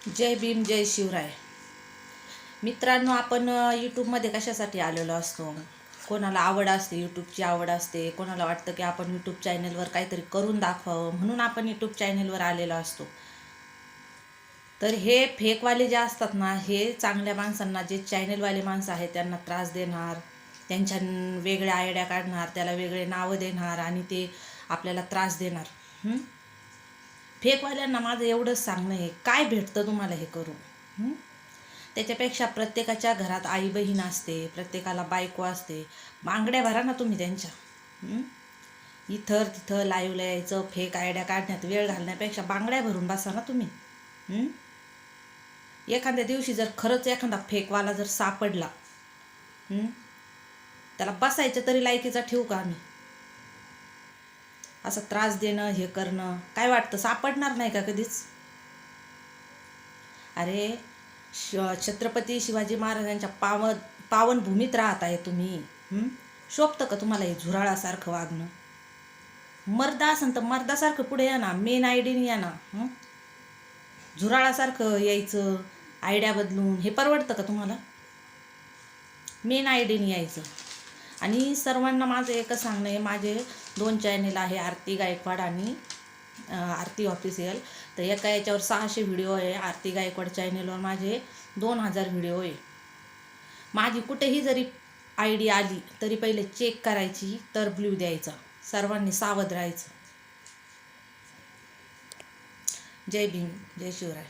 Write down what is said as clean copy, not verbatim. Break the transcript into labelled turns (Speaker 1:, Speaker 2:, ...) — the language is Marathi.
Speaker 1: जय भीम जय शिवराय. मित्रांनो, आपण यूट्यूबमध्ये कशासाठी आलेलो असतो? कोणाला आवड असते, यूट्यूबची आवड असते, कोणाला वाटतं की आपण यूट्यूब चॅनलवर काहीतरी करून दाखवावं म्हणून आपण यूट्यूब चॅनलवर आलेलो असतो. तर हे फेकवाले जे असतात ना, हे चांगल्या माणसांना, जे चॅनलवाले माणसं आहेत त्यांना त्रास देणार, त्यांच्या वेगळ्या आयडिया काढणार, त्याला वेगळे नावं देणार आणि ते आपल्याला त्रास देणार. फेकवाल्यांना माझं एवढंच सांगणं आहे, काय भेटतं तुम्हाला हे करून? त्याच्यापेक्षा प्रत्येकाच्या घरात आई बहीण असते, प्रत्येकाला बायको असते, बांगड्या भरा ना तुम्ही त्यांच्या. इथं तिथं लाईव्हला यायचं, फेक आयडिया काढण्यात वेळ घालण्यापेक्षा बांगड्या भरून बसा ना तुम्ही. एखाद्या दिवशी जर खरंच एखादा फेकवाला जर सापडला, त्याला बसायचं तरी लायकीचा ठेवू का आम्ही? असं त्रास देणं, हे करणं, काय वाटतं सापडणार नाही का कधीच? अरे, छत्रपती शिवाजी महाराजांच्या पावन भूमीत राहत आहे तुम्ही. शोभतं का तुम्हाला हे झुराळासारखं वागणं? मर्दा असन तर मर्दासारखं पुढे या ना, मेन आयडीने या ना. झुराळासारखं यायचं, आयडिया बदलून, हे परवडतं का तुम्हाला? मेन आयडीने यायचं. आणि सर्वांना माझं एकच सांगणं आहे, माझे 2 चॅनेल आहे, आरती गायकवाड आणि आरती ऑफिशियल. तर एका याच्यावर 600 व्हिडिओ आहे. आरती गायकवाड चॅनेलवर माझे 2000 व्हिडिओ आहे. माझी कुठेही जरी आय डी आली तरी पहिले चेक करायची, तर ब्ल्यू द्यायचा. सर्वांनी सावध राहायचं. जय भीम जय शिवराय.